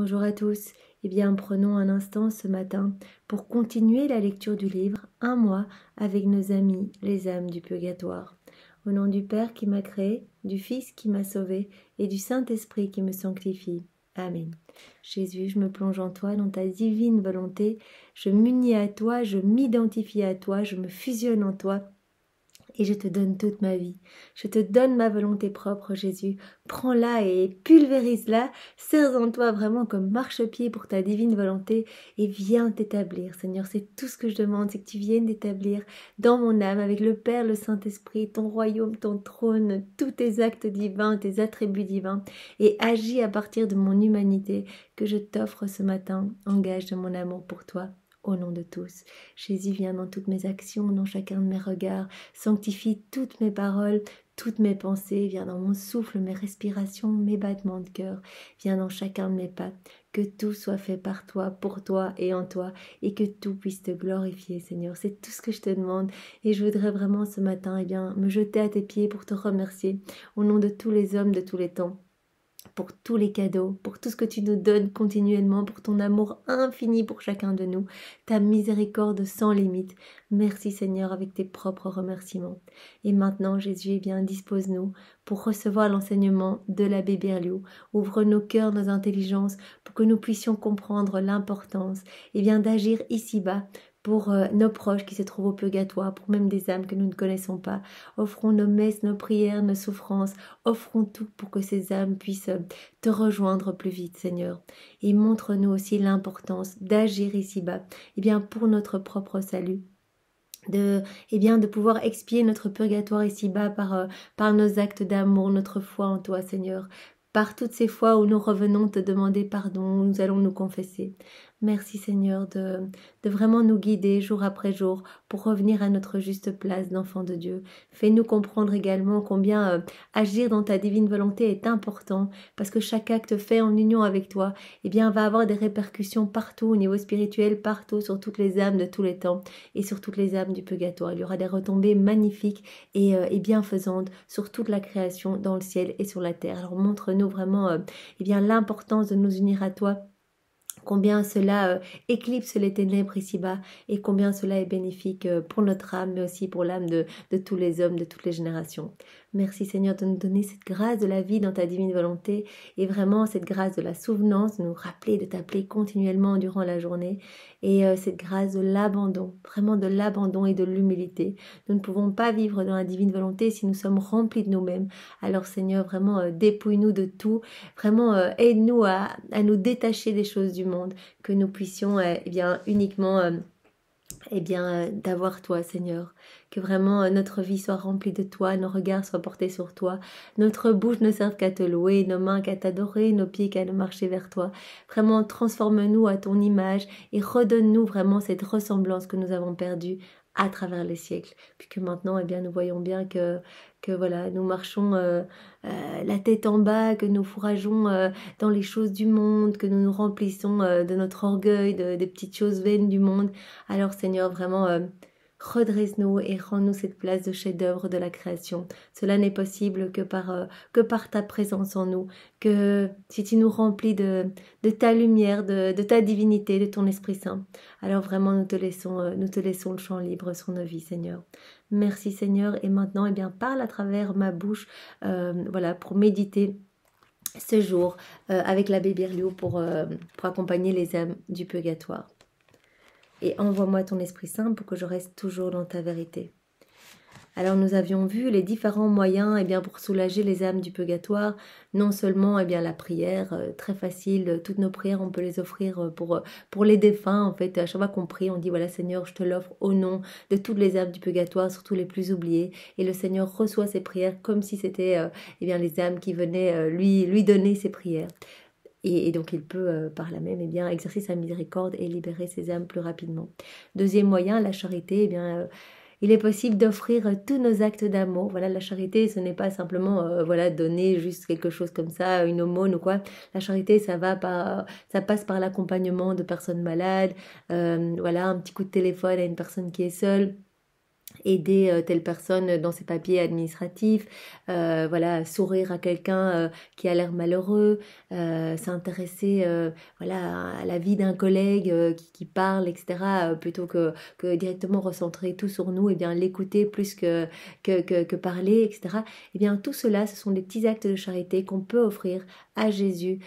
Bonjour à tous. Eh bien, prenons un instant ce matin pour continuer la lecture du livre Un mois avec nos amis, les âmes du purgatoire. Au nom du Père qui m'a créé, du Fils qui m'a sauvé et du Saint-Esprit qui me sanctifie. Amen. Jésus, je me plonge en toi, dans ta divine volonté. Je m'unis à toi, je m'identifie à toi, je me fusionne en toi. Et je te donne toute ma vie. Je te donne ma volonté propre, Jésus. Prends-la et pulvérise-la. Serre en toi vraiment comme marchepied pour ta divine volonté et viens t'établir. Seigneur, c'est tout ce que je demande, c'est que tu viennes t'établir dans mon âme avec le Père, le Saint-Esprit, ton royaume, ton trône, tous tes actes divins, tes attributs divins et agis à partir de mon humanité que je t'offre ce matin. Engage de mon amour pour toi. Au nom de tous, Jésus vient dans toutes mes actions, dans chacun de mes regards, sanctifie toutes mes paroles, toutes mes pensées, viens dans mon souffle, mes respirations, mes battements de cœur, viens dans chacun de mes pas, que tout soit fait par toi, pour toi et en toi, et que tout puisse te glorifier, Seigneur. C'est tout ce que je te demande, et je voudrais vraiment ce matin, me jeter à tes pieds pour te remercier, au nom de tous les hommes de tous les temps, pour tous les cadeaux, pour tout ce que tu nous donnes continuellement, pour ton amour infini pour chacun de nous, ta miséricorde sans limite. Merci Seigneur avec tes propres remerciements. Et maintenant Jésus, dispose-nous pour recevoir l'enseignement de l'abbé Berlioz. Ouvre nos cœurs, nos intelligences, pour que nous puissions comprendre l'importance d'agir ici-bas pour nos proches qui se trouvent au purgatoire, pour même des âmes que nous ne connaissons pas. Offrons nos messes, nos prières, nos souffrances, offrons tout pour que ces âmes puissent te rejoindre plus vite, Seigneur. Et montre-nous aussi l'importance d'agir ici-bas, pour notre propre salut. De pouvoir expier notre purgatoire ici-bas par nos actes d'amour, notre foi en toi, Seigneur. Par toutes ces fois où nous revenons te demander pardon, où nous allons nous confesser. Merci Seigneur de vraiment nous guider jour après jour pour revenir à notre juste place d'enfant de Dieu. Fais-nous comprendre également combien agir dans ta divine volonté est important parce que chaque acte fait en union avec toi va avoir des répercussions partout au niveau spirituel, partout sur toutes les âmes de tous les temps et sur toutes les âmes du purgatoire. Il y aura des retombées magnifiques et bienfaisantes sur toute la création dans le ciel et sur la terre. Alors montre-nous vraiment l'importance de nous unir à toi, combien cela éclipse les ténèbres ici-bas et combien cela est bénéfique pour notre âme, mais aussi pour l'âme de tous les hommes, de toutes les générations. Merci Seigneur de nous donner cette grâce de la vie dans ta divine volonté et vraiment cette grâce de la souvenance, de nous rappeler, de t'appeler continuellement durant la journée et cette grâce de l'abandon, vraiment de l'abandon et de l'humilité. Nous ne pouvons pas vivre dans la divine volonté si nous sommes remplis de nous-mêmes. Alors Seigneur, vraiment dépouille-nous de tout, vraiment aide-nous à nous détacher des choses du monde, que nous puissions uniquement d'avoir toi Seigneur, que vraiment notre vie soit remplie de toi, nos regards soient portés sur toi, notre bouche ne serve qu'à te louer, nos mains qu'à t'adorer, nos pieds qu'à marcher vers toi. Vraiment transforme-nous à ton image et redonne-nous vraiment cette ressemblance que nous avons perdue à travers les siècles, puisque maintenant nous voyons bien que voilà, nous marchons la tête en bas, que nous fourrageons dans les choses du monde, que nous nous remplissons de notre orgueil, des petites choses vaines du monde. Alors Seigneur, vraiment redresse-nous et rends-nous cette place de chef-d'œuvre de la création. Cela n'est possible que par ta présence en nous, que si tu nous remplis de ta lumière, de ta divinité, de ton Esprit Saint, alors vraiment nous te laissons le champ libre sur nos vies, Seigneur. Merci Seigneur, et maintenant parle à travers ma bouche pour méditer ce jour avec l'abbé Berlioz pour accompagner les âmes du purgatoire. Et envoie-moi ton Esprit Saint pour que je reste toujours dans ta vérité. Alors nous avions vu les différents moyens pour soulager les âmes du purgatoire, non seulement la prière, très facile, toutes nos prières on peut les offrir pour les défunts en fait, à chaque fois qu'on prie on dit voilà Seigneur je te l'offre au nom de toutes les âmes du purgatoire, surtout les plus oubliées, et le Seigneur reçoit ces prières comme si c'était les âmes qui venaient lui donner ces prières. Et donc il peut par là même exercer sa miséricorde et libérer ses âmes plus rapidement. Deuxième moyen, la charité, il est possible d'offrir tous nos actes d'amour. Voilà, la charité, ce n'est pas simplement donner juste quelque chose comme ça, une aumône ou quoi. La charité, ça passe par l'accompagnement de personnes malades, un petit coup de téléphone à une personne qui est seule. aider telle personne dans ses papiers administratifs, voilà, sourire à quelqu'un qui a l'air malheureux, s'intéresser voilà, à la vie d'un collègue qui parle, etc., plutôt que directement recentrer tout sur nous, et bien l'écouter plus que parler, etc. Et bien tout cela, ce sont des petits actes de charité qu'on peut offrir à Jésus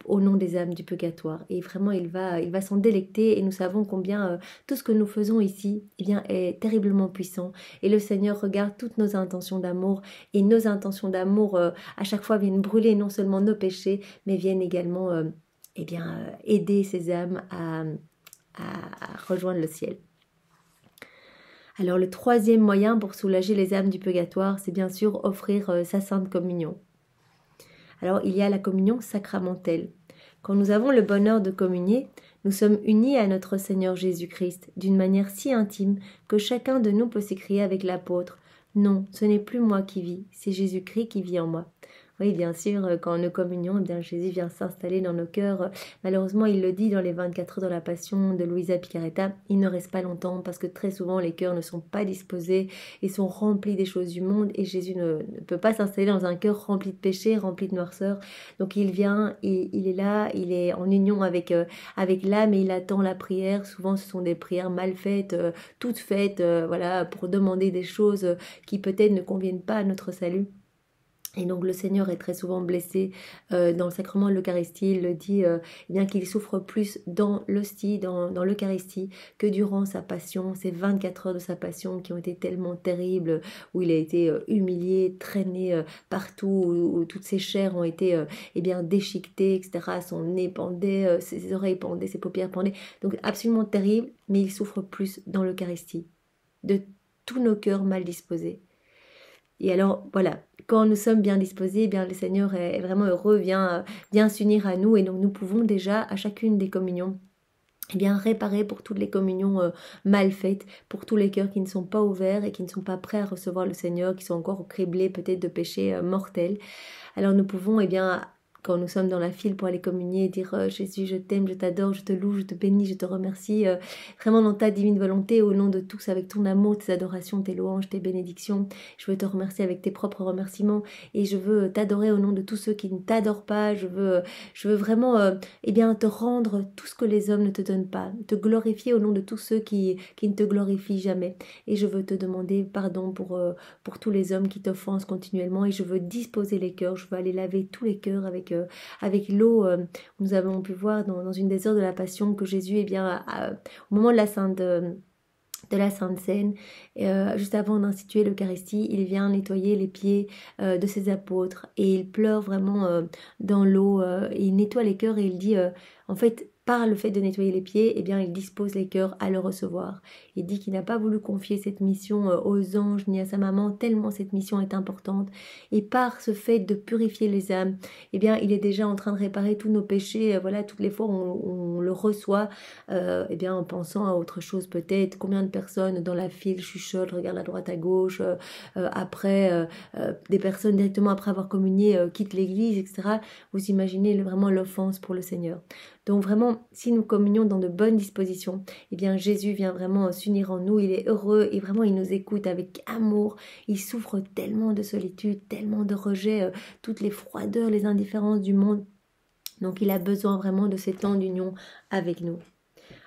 au nom des âmes du purgatoire. Et vraiment, il va s'en délecter, et nous savons combien tout ce que nous faisons ici, eh bien, est terriblement puissant. Et le Seigneur regarde toutes nos intentions d'amour, et nos intentions d'amour à chaque fois viennent brûler non seulement nos péchés, mais viennent également eh bien, aider ces âmes à rejoindre le ciel. Alors le troisième moyen pour soulager les âmes du purgatoire, c'est bien sûr offrir sa sainte communion. Alors il y a la communion sacramentelle. Quand nous avons le bonheur de communier, nous sommes unis à notre Seigneur Jésus-Christ d'une manière si intime que chacun de nous peut s'écrier avec l'apôtre « Non, ce n'est plus moi qui vis, c'est Jésus-Christ qui vit en moi ». Oui, bien sûr, quand nous communions, eh bien, Jésus vient s'installer dans nos cœurs. Malheureusement, il le dit dans les 24 heures de la Passion de Luisa Picaretta, il ne reste pas longtemps parce que très souvent les cœurs ne sont pas disposés et sont remplis des choses du monde, et Jésus ne peut pas s'installer dans un cœur rempli de péché, rempli de noirceur. Donc il vient, il est là, il est en union avec l'âme, et il attend la prière. Souvent ce sont des prières mal faites, toutes faites, voilà, pour demander des choses qui peut-être ne conviennent pas à notre salut. Et donc le Seigneur est très souvent blessé dans le sacrement de l'Eucharistie. Il le dit bien qu'il souffre plus dans l'hostie, dans l'Eucharistie, que durant sa passion, ces 24 heures de sa passion qui ont été tellement terribles, où il a été humilié, traîné partout, où toutes ses chairs ont été eh bien déchiquetées, etc. Son nez pendait, ses oreilles pendaient, ses paupières pendaient. Donc absolument terrible, mais il souffre plus dans l'Eucharistie, de tous nos cœurs mal disposés. Et alors, voilà, quand nous sommes bien disposés, eh bien, le Seigneur est vraiment heureux, vient s'unir à nous, et donc nous pouvons déjà, à chacune des communions, eh bien, réparer pour toutes les communions mal faites, pour tous les cœurs qui ne sont pas ouverts et qui ne sont pas prêts à recevoir le Seigneur, qui sont encore criblés peut-être de péchés mortels. Alors nous pouvons, eh bien, quand nous sommes dans la file pour aller communier, dire Jésus, je t'aime, je t'adore, je te loue, je te bénis, je te remercie, vraiment dans ta divine volonté, au nom de tous, avec ton amour, tes adorations, tes louanges, tes bénédictions. Je veux te remercier avec tes propres remerciements, et je veux t'adorer au nom de tous ceux qui ne t'adorent pas. Je veux vraiment eh bien, te rendre tout ce que les hommes ne te donnent pas, te glorifier au nom de tous ceux qui ne te glorifient jamais. Et je veux te demander pardon pour tous les hommes qui t'offensent continuellement, et je veux disposer les cœurs, je veux aller laver tous les cœurs avec l'eau. Nous avons pu voir dans une des heures de la Passion que Jésus, eh bien, au moment de la Sainte Seine, juste avant d'instituer l'Eucharistie, il vient nettoyer les pieds de ses apôtres, et il pleure vraiment dans l'eau, et il nettoie les cœurs, et il dit en fait, par le fait de nettoyer les pieds, eh bien, il dispose les cœurs à le recevoir. Il dit qu'il n'a pas voulu confier cette mission aux anges ni à sa maman, tellement cette mission est importante. Et par ce fait de purifier les âmes, eh bien, il est déjà en train de réparer tous nos péchés. Voilà, toutes les fois où on le reçoit, eh bien, en pensant à autre chose peut-être. Combien de personnes dans la file chuchotent, regardent à droite, à gauche, après, des personnes directement après avoir communié quittent l'église, etc. Vous imaginez vraiment l'offense pour le Seigneur. Donc vraiment, si nous communions dans de bonnes dispositions, eh bien Jésus vient vraiment s'unir en nous, il est heureux, et vraiment il nous écoute avec amour. Il souffre tellement de solitude, tellement de rejet, toutes les froideurs, les indifférences du monde. Donc il a besoin vraiment de ces temps d'union avec nous.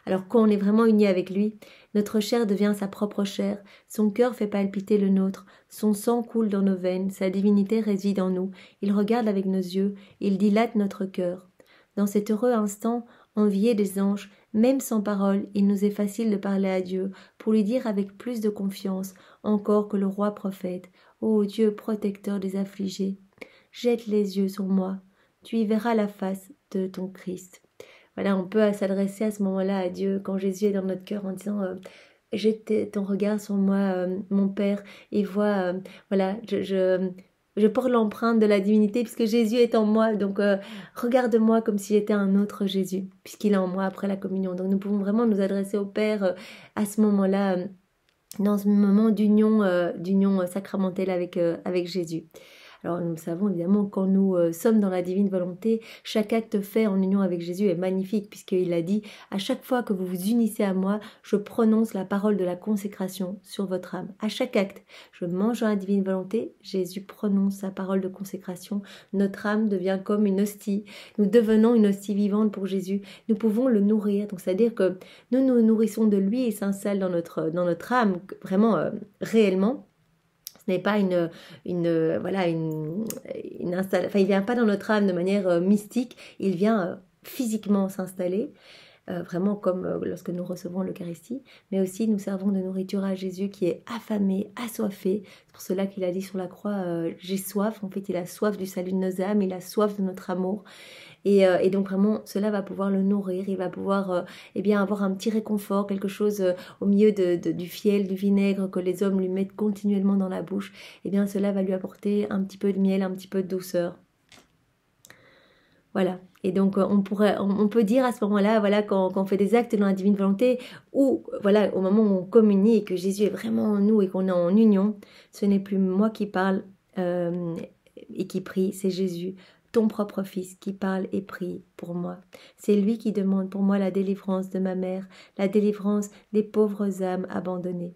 Alors quand on est vraiment uni avec lui, notre chair devient sa propre chair, son cœur fait palpiter le nôtre, son sang coule dans nos veines, sa divinité réside en nous, il regarde avec nos yeux, il dilate notre cœur. Dans cet heureux instant, envié des anges, même sans parole, il nous est facile de parler à Dieu, pour lui dire avec plus de confiance encore que le roi prophète, « Ô Dieu protecteur des affligés, jette les yeux sur moi, tu y verras la face de ton Christ. » Voilà, on peut s'adresser à ce moment-là à Dieu, quand Jésus est dans notre cœur, en disant jette ton regard sur moi, mon Père, et vois, voilà, je porte l'empreinte de la divinité puisque Jésus est en moi, donc regarde-moi comme si j'étais un autre Jésus, puisqu'il est en moi après la communion. Donc nous pouvons vraiment nous adresser au Père à ce moment-là, dans ce moment d'union sacramentelle avec Jésus. Alors nous le savons évidemment, quand nous sommes dans la divine volonté, chaque acte fait en union avec Jésus est magnifique, puisqu'il a dit, à chaque fois que vous vous unissez à moi, je prononce la parole de la consécration sur votre âme. À chaque acte, je mange dans la divine volonté, Jésus prononce sa parole de consécration, notre âme devient comme une hostie, nous devenons une hostie vivante pour Jésus, nous pouvons le nourrir, donc c'est-à-dire que nous nous nourrissons de lui et s'installe dans notre âme, vraiment réellement. Ce n'est pas enfin, il vient pas dans notre âme de manière mystique, il vient physiquement s'installer, vraiment comme lorsque nous recevons l'Eucharistie, mais aussi nous servons de nourriture à Jésus qui est affamé, assoiffé. C'est pour cela qu'il a dit sur la croix, j'ai soif. En fait, il a soif du salut de nos âmes, il a soif de notre amour. Et donc vraiment, cela va pouvoir le nourrir, il va pouvoir avoir un petit réconfort, quelque chose au milieu du fiel, du vinaigre que les hommes lui mettent continuellement dans la bouche. Et bien cela va lui apporter un petit peu de miel, un petit peu de douceur. Voilà. Et donc on peut dire à ce moment-là, voilà, quand on fait des actes dans la divine volonté, ou voilà, au moment où on communie et que Jésus est vraiment en nous et qu'on est en union, ce n'est plus moi qui parle et qui prie, c'est Jésus, ton propre Fils, qui parle et prie pour moi. C'est lui qui demande pour moi la délivrance de ma mère, la délivrance des pauvres âmes abandonnées.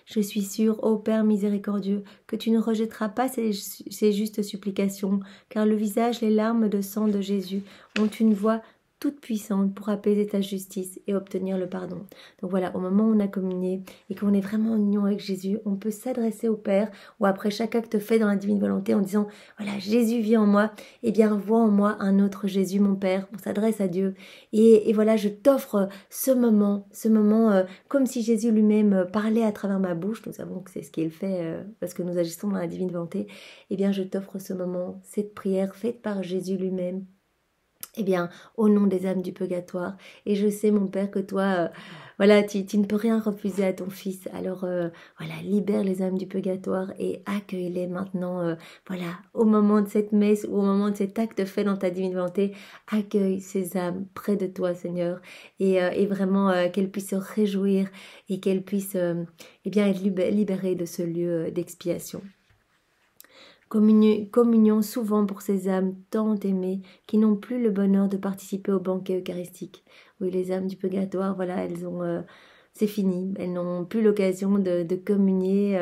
Je suis sûre, ô Père miséricordieux, que tu ne rejetteras pas ces justes supplications, car le visage, les larmes de sang de Jésus ont une voix toute puissante pour apaiser ta justice et obtenir le pardon. Donc voilà, au moment où on a communié et qu'on est vraiment en union avec Jésus, on peut s'adresser au Père ou après chaque acte fait dans la divine volonté en disant, voilà, Jésus vit en moi, et bien vois en moi un autre Jésus, mon Père. On s'adresse à Dieu et voilà, je t'offre ce moment comme si Jésus lui-même parlait à travers ma bouche. Nous savons que c'est ce qu'il fait parce que nous agissons dans la divine volonté. Eh bien, je t'offre ce moment, cette prière faite par Jésus lui-même, eh bien, au nom des âmes du purgatoire. Et je sais, mon Père, que toi, voilà, tu ne peux rien refuser à ton Fils. Alors, voilà, libère les âmes du purgatoire et accueille-les maintenant, voilà, au moment de cette messe ou au moment de cet acte fait dans ta divine volonté. Accueille ces âmes près de toi, Seigneur, et vraiment qu'elles puissent se réjouir et qu'elles puissent, être libérées de ce lieu d'expiation. Communion souvent pour ces âmes tant aimées qui n'ont plus le bonheur de participer au banquet eucharistique. Oui, les âmes du purgatoire, voilà, elles ont... c'est fini, elles n'ont plus l'occasion de communier.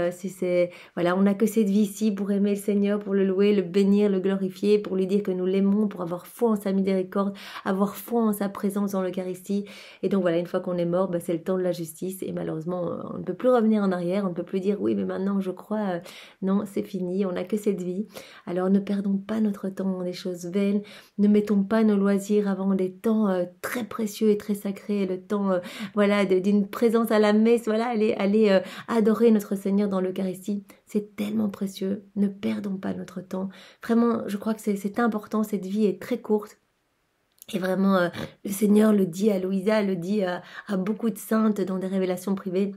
Voilà, on n'a que cette vie-ci pour aimer le Seigneur, pour le louer, le bénir, le glorifier, pour lui dire que nous l'aimons, pour avoir foi en sa miséricorde, avoir foi en sa présence dans l'Eucharistie. Et donc voilà, une fois qu'on est mort, c'est le temps de la justice. Et malheureusement, on ne peut plus revenir en arrière, on ne peut plus dire oui, mais maintenant je crois. Non, c'est fini, on n'a que cette vie. Alors ne perdons pas notre temps dans des choses vaines, ne mettons pas nos loisirs avant des temps très précieux et très sacrés, le temps voilà, d'une présence à la messe, voilà, aller adorer notre Seigneur dans l'Eucharistie. C'est tellement précieux, ne perdons pas notre temps. Vraiment, je crois que c'est important, cette vie est très courte. Et vraiment, le Seigneur le dit à Louisa, le dit à beaucoup de saintes dans des révélations privées.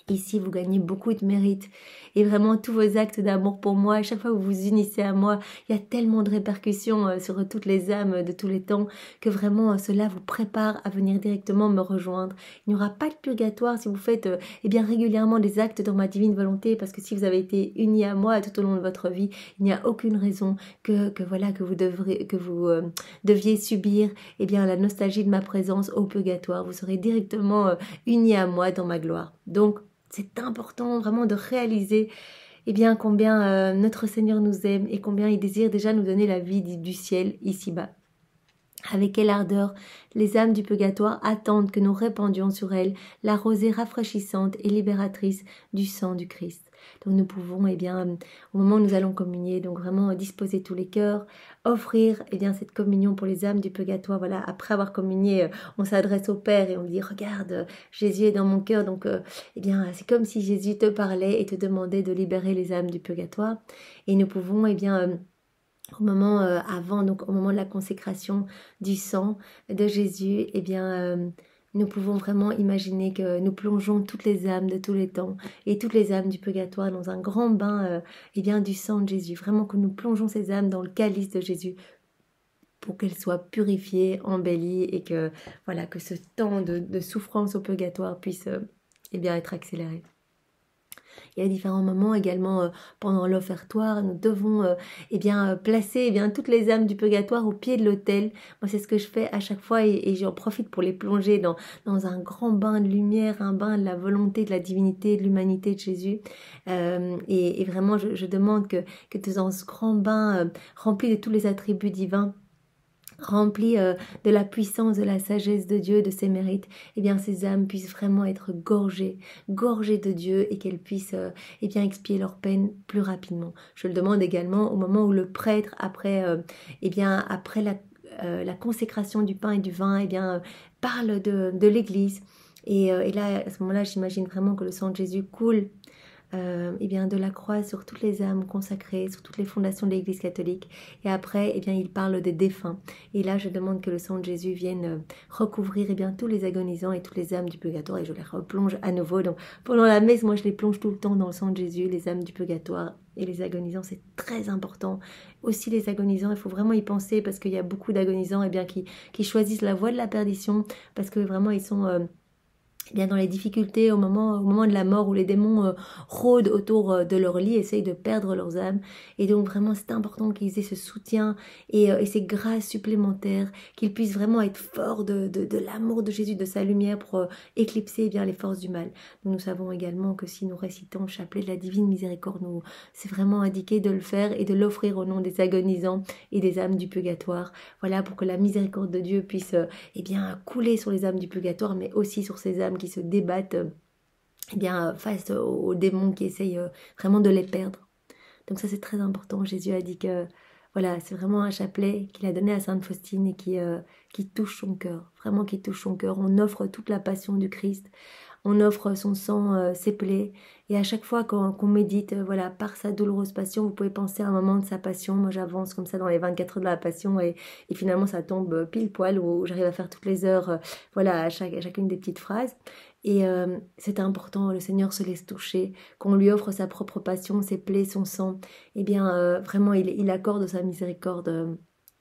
Ici, vous gagnez beaucoup de mérite et vraiment tous vos actes d'amour pour moi, à chaque fois que vous vous unissez à moi, il y a tellement de répercussions sur toutes les âmes de tous les temps que vraiment cela vous prépare à venir directement me rejoindre. Il n'y aura pas de purgatoire si vous faites régulièrement des actes dans ma divine volonté, parce que si vous avez été unis à moi tout au long de votre vie, il n'y a aucune raison que vous deviez subir la nostalgie de ma présence au purgatoire. Vous serez directement unis à moi dans ma gloire. Donc, c'est important vraiment de réaliser combien notre Seigneur nous aime et combien il désire déjà nous donner la vie du ciel ici-bas. Avec quelle ardeur les âmes du purgatoire attendent que nous répandions sur elles la rosée rafraîchissante et libératrice du sang du Christ. Donc nous pouvons, au moment où nous allons communier, donc vraiment disposer tous les cœurs, offrir cette communion pour les âmes du purgatoire. Voilà, après avoir communié, on s'adresse au Père et on dit, regarde, Jésus est dans mon cœur. Donc, c'est comme si Jésus te parlait et te demandait de libérer les âmes du purgatoire. Et nous pouvons, au moment avant, donc au moment de la consécration du sang de Jésus, nous pouvons vraiment imaginer que nous plongeons toutes les âmes de tous les temps et toutes les âmes du purgatoire dans un grand bain du sang de Jésus. Vraiment que nous plongeons ces âmes dans le calice de Jésus pour qu'elles soient purifiées, embellies et que ce temps de souffrance au purgatoire puisse être accéléré. Il y a différents moments également pendant l'offertoire, nous devons placer toutes les âmes du purgatoire au pied de l'autel. Moi, c'est ce que je fais à chaque fois et j'en profite pour les plonger dans un grand bain de lumière, un bain de la volonté, de la divinité, de l'humanité de Jésus. Et vraiment, je demande que dans ce grand bain rempli de tous les attributs divins, rempli de la puissance, de la sagesse de Dieu, de ses mérites, ces âmes puissent vraiment être gorgées de Dieu et qu'elles puissent expier leur peine plus rapidement. Je le demande également au moment où le prêtre, après la consécration du pain et du vin, parle de l'Église. Et là, à ce moment-là, j'imagine vraiment que le sang de Jésus coule de la croix sur toutes les âmes consacrées, sur toutes les fondations de l'Église catholique. Et après, il parle des défunts. Et là, je demande que le sang de Jésus vienne recouvrir tous les agonisants et toutes les âmes du purgatoire. Et je les replonge à nouveau. Donc, pendant la messe, moi, je les plonge tout le temps dans le sang de Jésus, les âmes du purgatoire et les agonisants. C'est très important. Aussi, les agonisants, il faut vraiment y penser parce qu'il y a beaucoup d'agonisants qui choisissent la voie de la perdition parce que vraiment, ils sont... dans les difficultés au moment de la mort où les démons rôdent autour de leur lit, essayent de perdre leurs âmes. Et donc vraiment c'est important qu'ils aient ce soutien et ces grâces supplémentaires, qu'ils puissent vraiment être forts de l'amour de Jésus, de sa lumière pour éclipser les forces du mal. Nous savons également que si nous récitons le chapelet de la divine miséricorde, c'est vraiment indiqué de le faire et de l'offrir au nom des agonisants et des âmes du purgatoire. Voilà, pour que la miséricorde de Dieu puisse couler sur les âmes du purgatoire, mais aussi sur ces âmes qui se débattent face aux démons qui essayent vraiment de les perdre. Donc ça c'est très important. Jésus a dit que voilà, c'est vraiment un chapelet qu'il a donné à Sainte Faustine et qui touche son cœur, vraiment qui touche son cœur. On offre toute la passion du Christ, on offre son sang, ses plaies, et à chaque fois qu'on médite, par sa douloureuse passion, vous pouvez penser à un moment de sa passion. Moi j'avance comme ça dans les 24 heures de la passion et finalement ça tombe pile poil où j'arrive à faire toutes les heures, à chacune des petites phrases. Et c'est important, le Seigneur se laisse toucher, qu'on lui offre sa propre passion, ses plaies, son sang. Vraiment, il accorde sa miséricorde.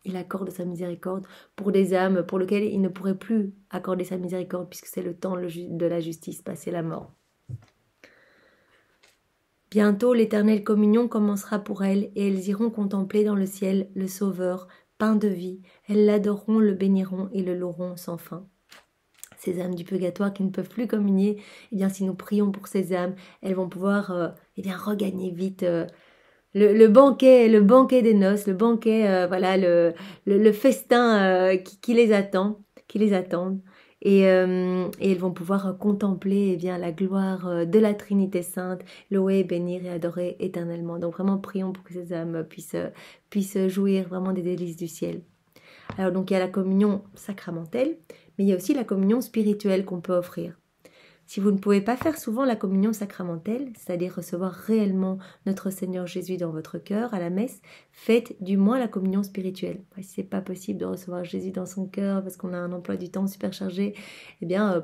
Il accorde sa miséricorde pour des âmes pour lesquelles il ne pourrait plus accorder sa miséricorde puisque c'est le temps de la justice, passer la mort. Bientôt, l'éternelle communion commencera pour elles et elles iront contempler dans le ciel le Sauveur, pain de vie. Elles l'adoreront, le béniront et le loueront sans fin. Ces âmes du purgatoire qui ne peuvent plus communier, si nous prions pour ces âmes, elles vont pouvoir regagner vite le banquet des noces, le banquet, le festin qui les attend, qui les attendent. Et elles vont pouvoir contempler la gloire de la Trinité Sainte, louer, bénir et adorer éternellement. Donc vraiment prions pour que ces âmes puissent jouir vraiment des délices du ciel. Alors donc il y a la communion sacramentelle, mais il y a aussi la communion spirituelle qu'on peut offrir. Si vous ne pouvez pas faire souvent la communion sacramentelle, c'est-à-dire recevoir réellement notre Seigneur Jésus dans votre cœur à la messe, faites du moins la communion spirituelle. Si c'est pas possible de recevoir Jésus dans son cœur parce qu'on a un emploi du temps super chargé,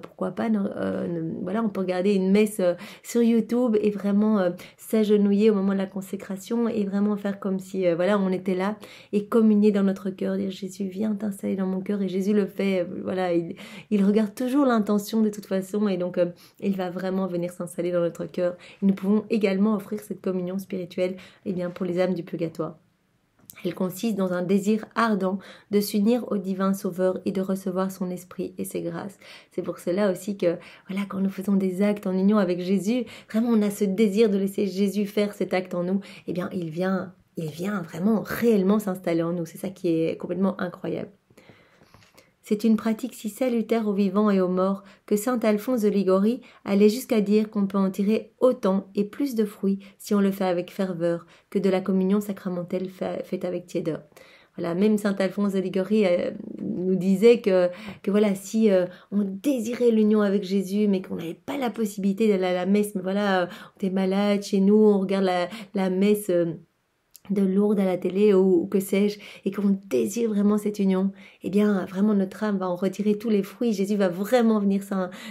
pourquoi pas, on peut regarder une messe sur YouTube et vraiment s'agenouiller au moment de la consécration et vraiment faire comme si on était là et communier dans notre cœur, dire Jésus viens t'installer dans mon cœur, et Jésus le fait, il regarde toujours l'intention de toute façon, et donc il va vraiment venir s'installer dans notre cœur. Et nous pouvons également offrir cette communion spirituelle pour les âmes du purgatoire. Elle consiste dans un désir ardent de s'unir au divin Sauveur et de recevoir son esprit et ses grâces. C'est pour cela aussi que, quand nous faisons des actes en union avec Jésus, vraiment on a ce désir de laisser Jésus faire cet acte en nous. Il vient vraiment réellement s'installer en nous. C'est ça qui est complètement incroyable. C'est une pratique si salutaire aux vivants et aux morts que saint Alphonse de Liguori allait jusqu'à dire qu'on peut en tirer autant et plus de fruits si on le fait avec ferveur que de la communion sacramentelle faite avec tiédeur. Même saint Alphonse de Liguori nous disait que si on désirait l'union avec Jésus mais qu'on n'avait pas la possibilité d'aller à la messe, mais on était malade chez nous, on regarde la messe de Lourdes à la télé ou que sais-je, et qu'on désire vraiment cette union, eh bien vraiment notre âme va en retirer tous les fruits. Jésus va vraiment venir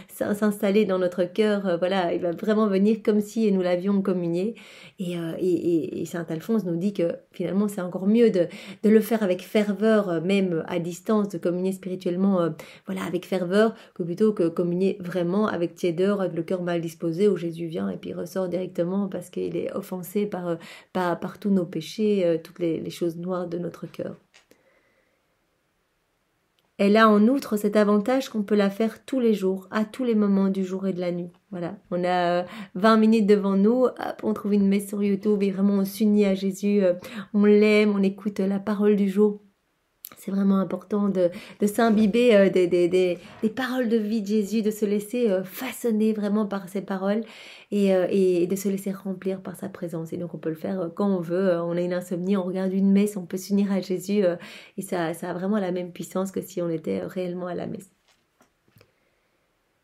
s'installer dans notre cœur, voilà, il va vraiment venir comme si nous l'avions communié. Et Saint Alphonse nous dit que finalement c'est encore mieux de le faire avec ferveur, même à distance, de communier spirituellement, voilà, avec ferveur, que plutôt que communier vraiment avec tiédeur, avec le cœur mal disposé, où Jésus vient et puis ressort directement parce qu'il est offensé par tous nos péchés, toutes les choses noires de notre cœur. Elle a en outre cet avantage qu'on peut la faire tous les jours, à tous les moments du jour et de la nuit. Voilà, on a 20 minutes devant nous, hop, on trouve une messe sur YouTube et vraiment on s'unit à Jésus, on l'aime, on écoute la parole du jour. C'est vraiment important de s'imbiber des paroles de vie de Jésus, de se laisser façonner vraiment par ses paroles et de se laisser remplir par sa présence. Et donc on peut le faire quand on veut, on a une insomnie, on regarde une messe, on peut s'unir à Jésus et ça a vraiment la même puissance que si on était réellement à la messe.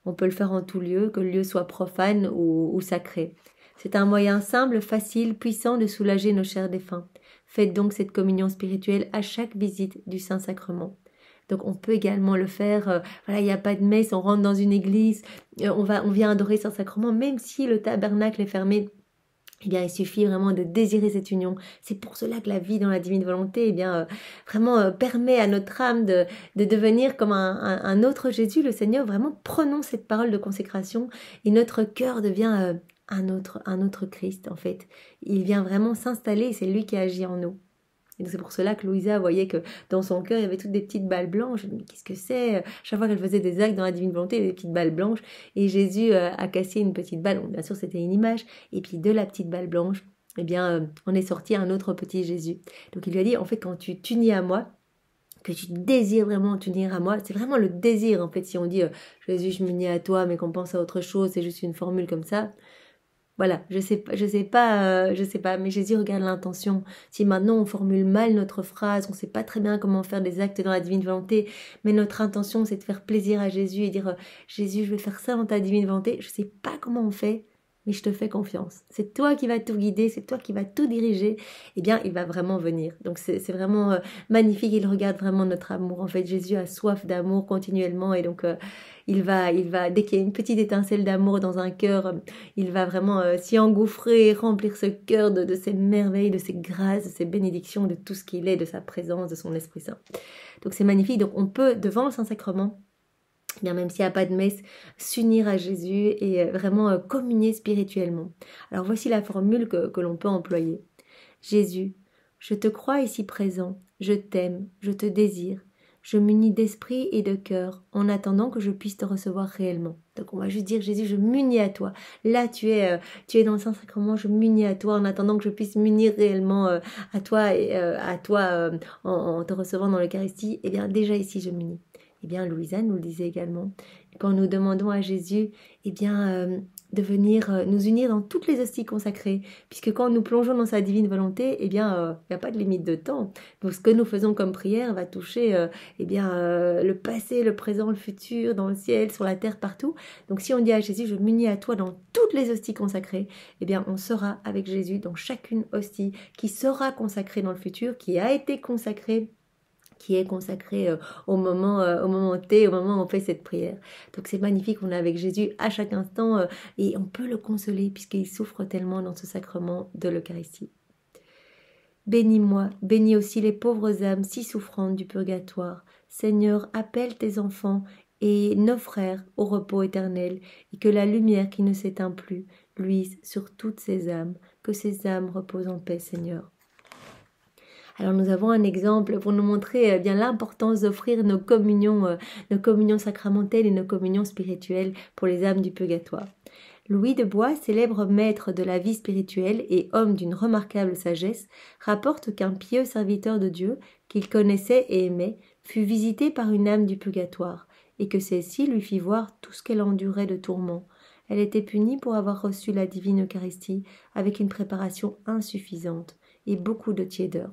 On peut le faire en tout lieu, que le lieu soit profane ou sacré. C'est un moyen simple, facile, puissant de soulager nos chers défunts. Faites donc cette communion spirituelle à chaque visite du Saint-Sacrement. Donc on peut également le faire, voilà, il n'y a pas de messe, on rentre dans une église, on vient adorer Saint-Sacrement, même si le tabernacle est fermé. Eh bien, il suffit vraiment de désirer cette union. C'est pour cela que la vie dans la divine volonté, eh bien, vraiment permet à notre âme de devenir comme un autre Jésus, le Seigneur. Vraiment, prenons cette parole de consécration et notre cœur devient un autre Christ, en fait. Il vient vraiment s'installer, c'est lui qui agit en nous. Et c'est pour cela que Louisa voyait que dans son cœur, il y avait toutes des petites balles blanches. Mais qu'est-ce que c'est? Chaque fois qu'elle faisait des actes dans la divine volonté, il y avait des petites balles blanches. Et Jésus a cassé une petite balle. Bon, bien sûr, c'était une image. Et puis de la petite balle blanche, eh bien, on est sorti un autre petit Jésus. Donc il lui a dit, en fait, quand tu t'unis à moi, que tu désires vraiment t'unir à moi, c'est vraiment le désir, en fait. Si on dit, Jésus, je m'unis à toi, mais qu'on pense à autre chose, c'est juste une formule comme ça. Voilà, je sais pas, mais Jésus regarde l'intention. Si maintenant on formule mal notre phrase, on sait pas très bien comment faire des actes dans la divine volonté, mais notre intention c'est de faire plaisir à Jésus et dire Jésus, je vais faire ça dans ta divine volonté. Je sais pas comment on fait, mais je te fais confiance. C'est toi qui vas tout guider, c'est toi qui vas tout diriger. Eh bien, il va vraiment venir. Donc c'est vraiment magnifique. Il regarde vraiment notre amour. En fait, Jésus a soif d'amour continuellement et donc il va, dès qu'il y a une petite étincelle d'amour dans un cœur, il va vraiment s'y engouffrer, remplir ce cœur de ses merveilles, de ses grâces, de ses bénédictions, de tout ce qu'il est, de sa présence, de son Esprit Saint. Donc c'est magnifique. Donc on peut, devant le Saint-Sacrement, bien même s'il n'y a pas de messe, s'unir à Jésus et vraiment communier spirituellement. Alors voici la formule que l'on peut employer. Jésus, je te crois ici présent, je t'aime, je te désire. Je m'unis d'esprit et de cœur en attendant que je puisse te recevoir réellement. Donc on va juste dire Jésus, je m'unis à toi. Là tu es dans le Saint-Sacrement, je m'unis à toi en attendant que je puisse m'unir réellement à toi et en te recevant dans l'Eucharistie. Eh bien déjà ici je m'unis. Eh bien Louisa nous le disait également. Quand nous demandons à Jésus, eh bien de venir nous unir dans toutes les hosties consacrées, puisque quand nous plongeons dans sa divine volonté, eh bien il n'y a pas de limite de temps. Donc ce que nous faisons comme prière va toucher le passé, le présent, le futur, dans le ciel, sur la terre, partout. Donc si on dit à Jésus, je m'unis à toi dans toutes les hosties consacrées, eh bien on sera avec Jésus dans chacune hostie qui sera consacrée dans le futur, qui a été consacrée, qui est consacré au moment T, au moment où on fait cette prière. Donc c'est magnifique, on est avec Jésus à chaque instant et on peut le consoler puisqu'il souffre tellement dans ce sacrement de l'Eucharistie. Bénis-moi, bénis aussi les pauvres âmes si souffrantes du purgatoire. Seigneur, appelle tes enfants et nos frères au repos éternel, et que la lumière qui ne s'éteint plus luise sur toutes ces âmes, que ces âmes reposent en paix, Seigneur. Alors nous avons un exemple pour nous montrer bien l'importance d'offrir nos communions sacramentelles et nos communions spirituelles pour les âmes du purgatoire. Louis de Bois, célèbre maître de la vie spirituelle et homme d'une remarquable sagesse, rapporte qu'un pieux serviteur de Dieu, qu'il connaissait et aimait, fut visité par une âme du purgatoire, et que celle-ci lui fit voir tout ce qu'elle endurait de tourments. Elle était punie pour avoir reçu la divine Eucharistie avec une préparation insuffisante et beaucoup de tiédeur.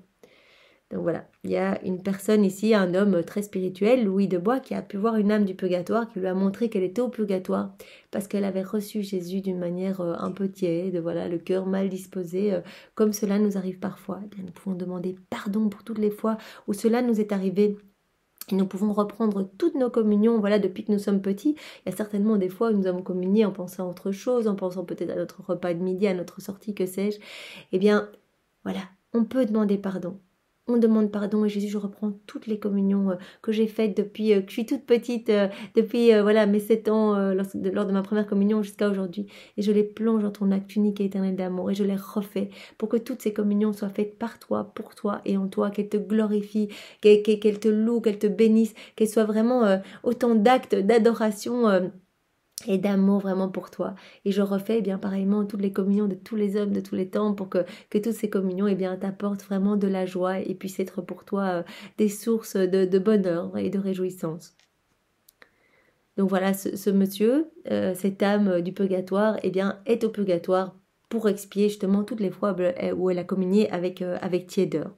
Donc voilà, il y a une personne ici, un homme très spirituel, Louis de Bois, qui a pu voir une âme du purgatoire, qui lui a montré qu'elle était au purgatoire, parce qu'elle avait reçu Jésus d'une manière un peu tiède, voilà, le cœur mal disposé, comme cela nous arrive parfois. Eh bien, nous pouvons demander pardon pour toutes les fois où cela nous est arrivé. Et nous pouvons reprendre toutes nos communions, voilà, depuis que nous sommes petits. Il y a certainement des fois où nous avons communié en pensant à autre chose, en pensant peut-être à notre repas de midi, à notre sortie, que sais-je. Eh bien, voilà, on peut demander pardon. On demande pardon et Jésus, je reprends toutes les communions que j'ai faites depuis que je suis toute petite, depuis voilà, mes 7 ans, lors de ma première communion jusqu'à aujourd'hui. Et je les plonge dans ton acte unique et éternel d'amour et je les refais pour que toutes ces communions soient faites par toi, pour toi et en toi, qu'elles te glorifient, qu'elles te louent, qu'elles te bénissent, qu'elles soient vraiment autant d'actes d'adoration et d'amour vraiment pour toi. Et je refais bien pareillement toutes les communions de tous les hommes de tous les temps pour que toutes ces communions t'apportent vraiment de la joie et puissent être pour toi des sources de bonheur et de réjouissance. Donc voilà, ce monsieur, cette âme du purgatoire, est au purgatoire pour expier justement toutes les fois où elle a communié avec tiédeur.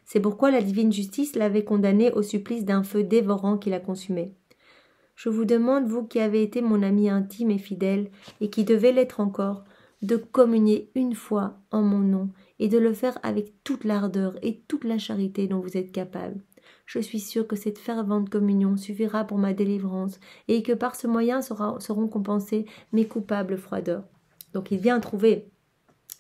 C'est pourquoi la divine justice l'avait condamnée au supplice d'un feu dévorant qui la consumait. Je vous demande, vous qui avez été mon ami intime et fidèle, et qui devez l'être encore, de communier une fois en mon nom, et de le faire avec toute l'ardeur et toute la charité dont vous êtes capable. Je suis sûre que cette fervente communion suffira pour ma délivrance, et que par ce moyen seront compensées mes coupables froideurs. Donc il vient trouver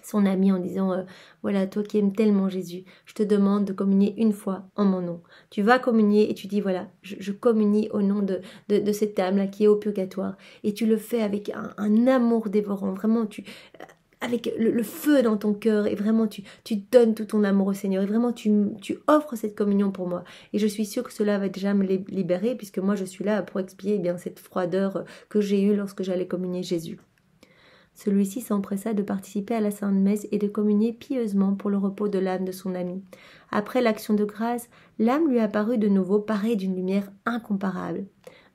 son ami en disant voilà, toi qui aimes tellement Jésus, je te demande de communier une fois en mon nom. Tu vas communier et tu dis voilà, je communie au nom de cette âme-là qui est au purgatoire. Et tu le fais avec un amour dévorant, vraiment avec le feu dans ton cœur et vraiment tu donnes tout ton amour au Seigneur et vraiment tu offres cette communion pour moi. Et je suis sûre que cela va déjà me libérer puisque moi je suis là pour expier cette froideur que j'ai eue lorsque j'allais communier Jésus. Celui-ci s'empressa de participer à la Sainte Messe et de communier pieusement pour le repos de l'âme de son ami. Après l'action de grâce, l'âme lui apparut de nouveau parée d'une lumière incomparable,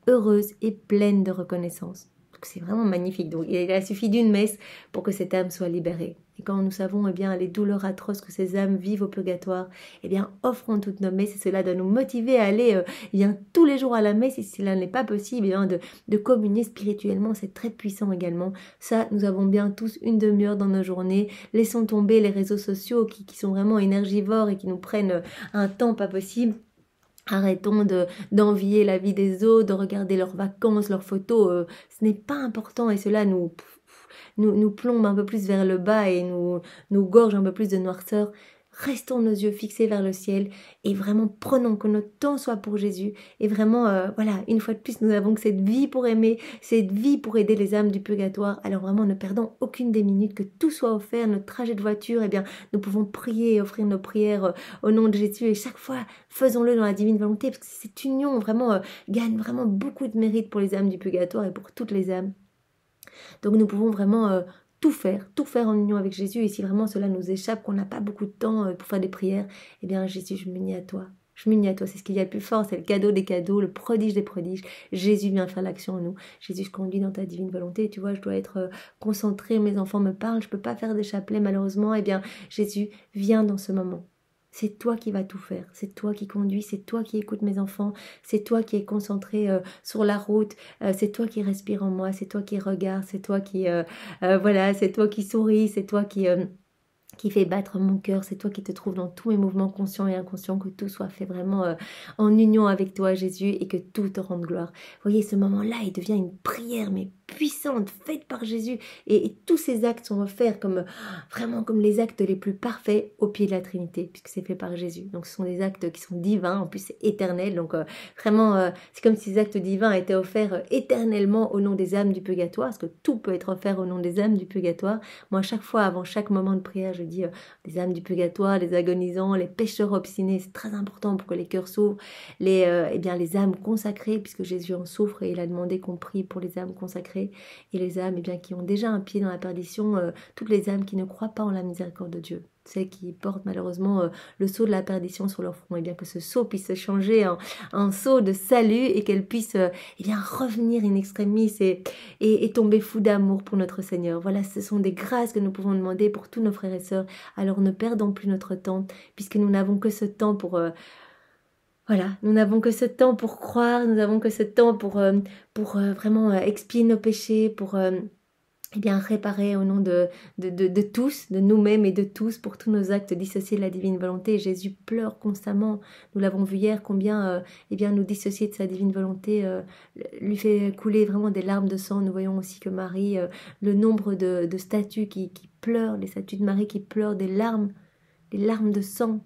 heureuse et pleine de reconnaissance. Donc c'est vraiment magnifique. Donc il a suffi d'une messe pour que cette âme soit libérée. Et quand nous savons les douleurs atroces que ces âmes vivent au purgatoire, offrons toutes nos messes et cela doit nous motiver à aller tous les jours à la messe et si cela n'est pas possible, de communier spirituellement, c'est très puissant également. Ça, nous avons bien tous une demi-heure dans nos journées. Laissons tomber les réseaux sociaux qui sont vraiment énergivores et qui nous prennent un temps pas possible. Arrêtons d'envier la vie des autres, de regarder leurs vacances, leurs photos. Ce n'est pas important et cela nous plombe un peu plus vers le bas et nous gorge un peu plus de noirceur. Restons nos yeux fixés vers le ciel et vraiment prenons que notre temps soit pour Jésus. Et vraiment, une fois de plus, nous avons que cette vie pour aimer, cette vie pour aider les âmes du purgatoire. Alors vraiment, ne perdons aucune des minutes, que tout soit offert, notre trajet de voiture, nous pouvons prier et offrir nos prières au nom de Jésus. Et chaque fois, faisons-le dans la divine volonté, parce que cette union vraiment gagne vraiment beaucoup de mérite pour les âmes du purgatoire et pour toutes les âmes. Donc nous pouvons vraiment tout faire en union avec Jésus. Et si vraiment cela nous échappe, qu'on n'a pas beaucoup de temps pour faire des prières, Jésus, je m'unis à toi. Je m'unis à toi, c'est ce qu'il y a de plus fort, c'est le cadeau des cadeaux, le prodige des prodiges. Jésus vient faire l'action en nous. Jésus, je conduis dans ta divine volonté. Tu vois, je dois être concentrée, mes enfants me parlent, je ne peux pas faire des chapelets malheureusement. Jésus, viens dans ce moment. C'est toi qui vas tout faire, c'est toi qui conduis, c'est toi qui écoutes mes enfants, c'est toi qui es concentré sur la route, c'est toi qui respires en moi, c'est toi qui regardes, c'est toi qui c'est toi qui souris, c'est toi qui fait battre mon cœur, c'est toi qui te trouves dans tous mes mouvements conscients et inconscients, que tout soit fait vraiment en union avec toi Jésus et que tout te rende gloire. Vous voyez, ce moment-là, il devient une prière mais puissante, faite par Jésus et tous ces actes sont offerts vraiment comme les actes les plus parfaits au pied de la Trinité puisque c'est fait par Jésus. Donc ce sont des actes qui sont divins, en plus c'est éternel, donc c'est comme si ces actes divins étaient offerts éternellement au nom des âmes du purgatoire, parce que tout peut être offert au nom des âmes du purgatoire. Moi, à chaque fois, avant chaque moment de prière, je dis les âmes du purgatoire, les agonisants, les pécheurs obstinés, c'est très important pour que les cœurs s'ouvrent, les âmes consacrées, puisque Jésus en souffre et il a demandé qu'on prie pour les âmes consacrées, et les âmes qui ont déjà un pied dans la perdition, toutes les âmes qui ne croient pas en la miséricorde de Dieu. celles qui portent malheureusement le sceau de la perdition sur leur front, et bien que ce sceau puisse se changer en sceau de salut et qu'elles puissent eh bien revenir in extremis et tomber fou d'amour pour notre Seigneur. Voilà, ce sont des grâces que nous pouvons demander pour tous nos frères et sœurs. Alors ne perdons plus notre temps, puisque nous n'avons que ce temps pour... voilà, nous n'avons que ce temps pour croire, nous n'avons que ce temps pour vraiment expier nos péchés, pour... eh bien, réparer au nom de tous, de nous-mêmes et de tous, pour tous nos actes dissociés de la divine volonté. Jésus pleure constamment. Nous l'avons vu hier, combien eh bien, nous dissocier de sa divine volonté lui fait couler vraiment des larmes de sang. Nous voyons aussi que Marie, le nombre de statues qui pleurent, les statues de Marie qui pleurent des larmes de sang.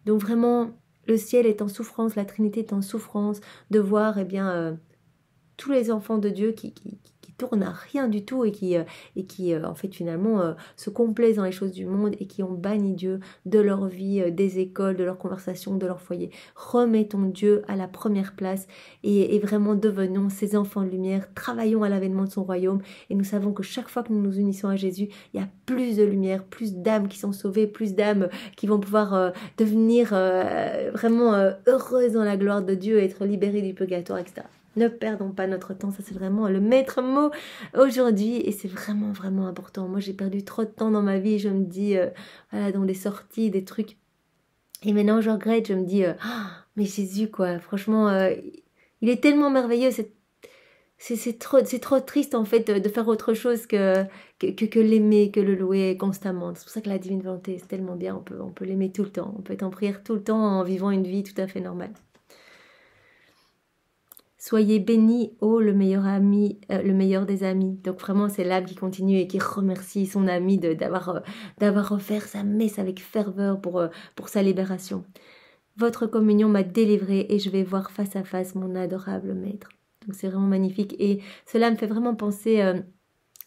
Donc vraiment, le ciel est en souffrance, la Trinité est en souffrance de voir eh bien, tous les enfants de Dieu qui tournent à rien du tout et qui en fait finalement se complaisent dans les choses du monde et qui ont banni Dieu de leur vie, des écoles, de leur conversation, de leur foyer. Remettons Dieu à la première place et vraiment devenons ces enfants de lumière, travaillons à l'avènement de son royaume et nous savons que chaque fois que nous nous unissons à Jésus, il y a plus de lumière, plus d'âmes qui sont sauvées, plus d'âmes qui vont pouvoir devenir vraiment heureuses dans la gloire de Dieu, être libérées du purgatoire, etc. Ne perdons pas notre temps, ça c'est vraiment le maître mot aujourd'hui et c'est vraiment vraiment important. Moi j'ai perdu trop de temps dans ma vie, je me dis, voilà, dans des sorties, des trucs. Et maintenant je regrette, je me dis, mais Jésus quoi, franchement, il est tellement merveilleux, c'est trop triste en fait de faire autre chose que l'aimer, que le louer constamment. C'est pour ça que la divine volonté c'est tellement bien, on peut l'aimer tout le temps, on peut être en prière tout le temps en vivant une vie tout à fait normale. Soyez bénis, ô le meilleur ami, le meilleur des amis. Donc vraiment, c'est l'âme qui continue et qui remercie son ami d'avoir offert sa messe avec ferveur pour sa libération. Votre communion m'a délivré et je vais voir face à face mon adorable maître. Donc c'est vraiment magnifique et cela me fait vraiment penser...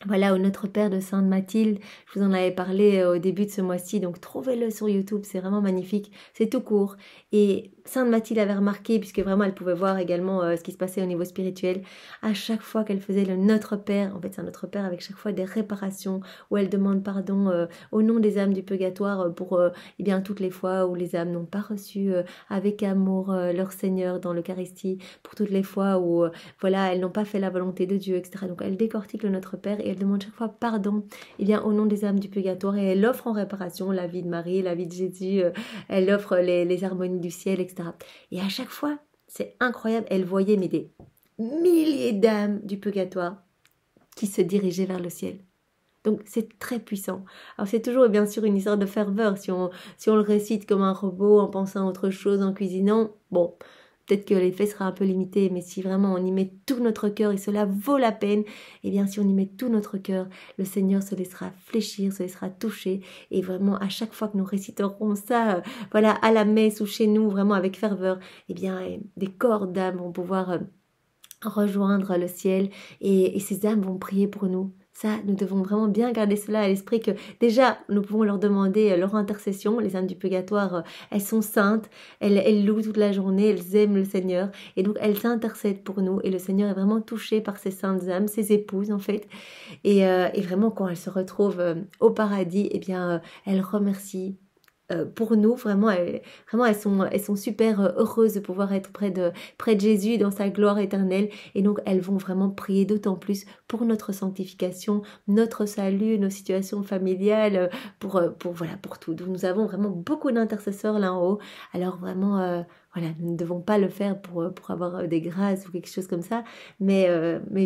voilà, au Notre Père de Sainte Mathilde, je vous en avais parlé au début de ce mois-ci, donc trouvez-le sur YouTube, c'est vraiment magnifique, c'est tout court. Et Sainte Mathilde avait remarqué, puisque vraiment elle pouvait voir également ce qui se passait au niveau spirituel, à chaque fois qu'elle faisait le Notre Père, en fait c'est un Notre Père avec chaque fois des réparations, où elle demande pardon au nom des âmes du purgatoire pour eh bien, toutes les fois où les âmes n'ont pas reçu avec amour leur Seigneur dans l'Eucharistie, pour toutes les fois où voilà, elles n'ont pas fait la volonté de Dieu, etc. Donc elle décortique le Notre Père et elle demande chaque fois pardon eh bien, au nom des âmes du purgatoire et elle offre en réparation la vie de Marie, la vie de Jésus, elle offre les harmonies du ciel, etc. Et à chaque fois, c'est incroyable, elle voyait mais des milliers d'âmes du purgatoire qui se dirigeaient vers le ciel. Donc c'est très puissant. Alors c'est toujours bien sûr une histoire de ferveur. Si on le récite comme un robot en pensant à autre chose, en cuisinant, bon... peut-être que l'effet sera un peu limité, mais si vraiment on y met tout notre cœur et cela vaut la peine, eh bien si on y met tout notre cœur, le Seigneur se laissera fléchir, se laissera toucher et vraiment à chaque fois que nous réciterons ça, voilà, à la messe ou chez nous, vraiment avec ferveur, eh bien des corps d'âmes vont pouvoir rejoindre le ciel et ces âmes vont prier pour nous. Ça, nous devons vraiment bien garder cela à l'esprit que déjà, nous pouvons leur demander leur intercession. Les âmes du purgatoire, elles sont saintes, elles louent toute la journée, elles aiment le Seigneur et donc elles intercèdent pour nous et le Seigneur est vraiment touché par ces saintes âmes, ces épouses en fait. Et vraiment, quand elles se retrouvent au paradis, eh bien, elles remercient pour nous, vraiment elles sont super heureuses de pouvoir être près de Jésus dans sa gloire éternelle et donc elles vont vraiment prier d'autant plus pour notre sanctification, notre salut, nos situations familiales, pour tout. Donc nous avons vraiment beaucoup d'intercesseurs là en haut, alors vraiment voilà, nous ne devons pas le faire pour avoir des grâces ou quelque chose comme ça, mais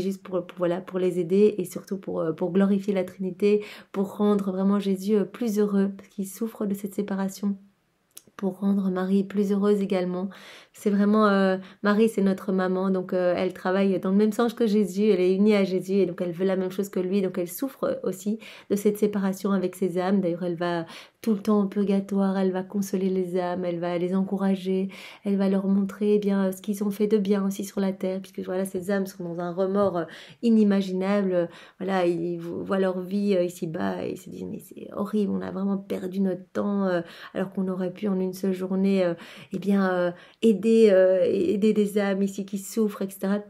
juste pour les aider et surtout pour glorifier la Trinité, pour rendre vraiment Jésus plus heureux, parce qu'il souffre de cette séparation, pour rendre Marie plus heureuse également. C'est vraiment, Marie c'est notre maman, donc elle travaille dans le même sens que Jésus, elle est unie à Jésus et donc elle veut la même chose que lui, donc elle souffre aussi de cette séparation avec ses âmes. D'ailleurs elle va tout le temps au purgatoire, elle va consoler les âmes, elle va les encourager, elle va leur montrer eh bien ce qu'ils ont fait de bien aussi sur la terre, puisque voilà, ces âmes sont dans un remords inimaginable, voilà, ils voient leur vie ici-bas et ils se disent mais c'est horrible, on a vraiment perdu notre temps alors qu'on aurait pu en une seule journée eh bien aider des âmes ici qui souffrent, etc.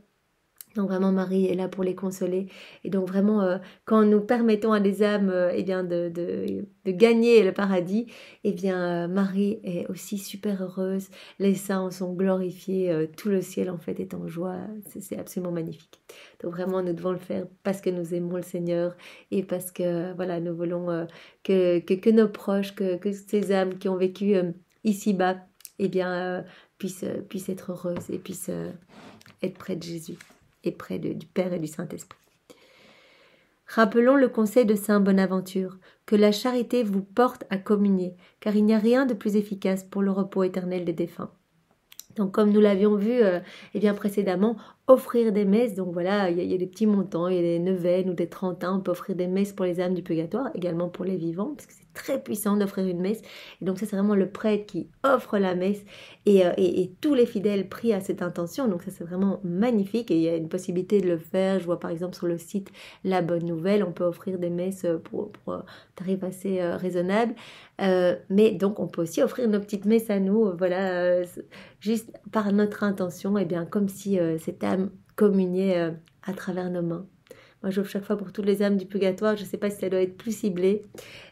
Donc vraiment Marie est là pour les consoler. Et donc vraiment quand nous permettons à des âmes eh bien de gagner le paradis, eh bien Marie est aussi super heureuse, les saints sont glorifiés, tout le ciel en fait est en joie, c'est absolument magnifique. Donc vraiment nous devons le faire parce que nous aimons le Seigneur et parce que voilà nous voulons que nos proches, que ces âmes qui ont vécu ici-bas, eh bien puissent être heureuses et puissent être près de Jésus et près du Père et du Saint-Esprit. Rappelons le conseil de saint Bonaventure, que la charité vous porte à communier, car il n'y a rien de plus efficace pour le repos éternel des défunts. Donc comme nous l'avions vu eh bien précédemment, offrir des messes, donc voilà, il y a des petits montants, il y a des neuvaines ou des trentains, on peut offrir des messes pour les âmes du purgatoire, également pour les vivants, parce que c'est très puissant d'offrir une messe. Et donc ça c'est vraiment le prêtre qui offre la messe et tous les fidèles prient à cette intention, donc ça c'est vraiment magnifique et il y a une possibilité de le faire. Je vois par exemple sur le site La Bonne Nouvelle, on peut offrir des messes pour tarifs assez raisonnables, mais donc on peut aussi offrir nos petites messes à nous, voilà, juste par notre intention, et bien comme si cette âme communiait à travers nos mains. Moi, j'offre chaque fois pour toutes les âmes du purgatoire. Je ne sais pas si ça doit être plus ciblé,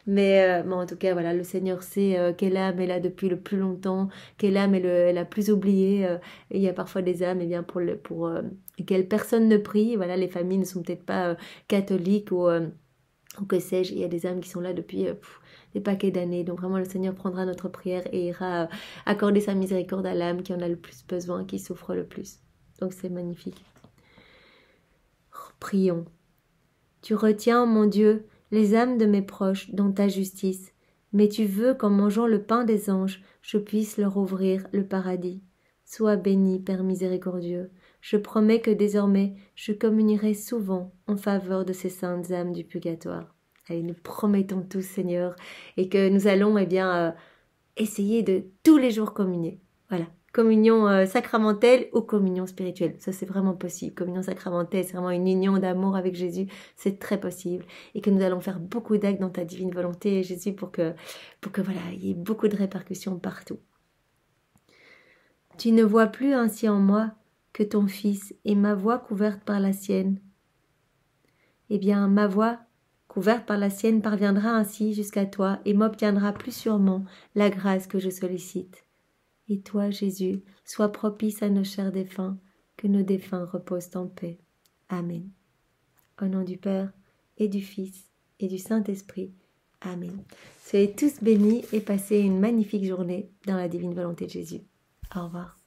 mais en tout cas, voilà, le Seigneur sait quelle âme est là depuis le plus longtemps, quelle âme est la plus oubliée. Et il y a parfois des âmes, eh bien, pour lesquelles personne ne prie. Voilà, les familles ne sont peut-être pas catholiques ou que sais-je. Il y a des âmes qui sont là depuis des paquets d'années. Donc vraiment, le Seigneur prendra notre prière et ira accorder sa miséricorde à l'âme qui en a le plus besoin, qui souffre le plus. Donc c'est magnifique. Prions. Tu retiens, mon Dieu, les âmes de mes proches dans ta justice, mais tu veux qu'en mangeant le pain des anges, je puisse leur ouvrir le paradis. Sois béni, Père miséricordieux. Je promets que désormais, je communierai souvent en faveur de ces saintes âmes du purgatoire. Allez, nous promettons tous, Seigneur, et que nous allons essayer de tous les jours communier. Voilà. Communion sacramentelle ou communion spirituelle. Ça, c'est vraiment possible. Communion sacramentelle, c'est vraiment une union d'amour avec Jésus. C'est très possible. Et que nous allons faire beaucoup d'actes dans ta divine volonté, Jésus, pour que voilà, il y ait beaucoup de répercussions partout. Tu ne vois plus ainsi en moi que ton Fils et ma voix couverte par la sienne. Eh bien, ma voix couverte par la sienne parviendra ainsi jusqu'à toi et m'obtiendra plus sûrement la grâce que je sollicite. Et toi, Jésus, sois propice à nos chers défunts, que nos défunts reposent en paix. Amen. Au nom du Père, et du Fils, et du Saint-Esprit. Amen. Soyez tous bénis et passez une magnifique journée dans la divine volonté de Jésus. Au revoir.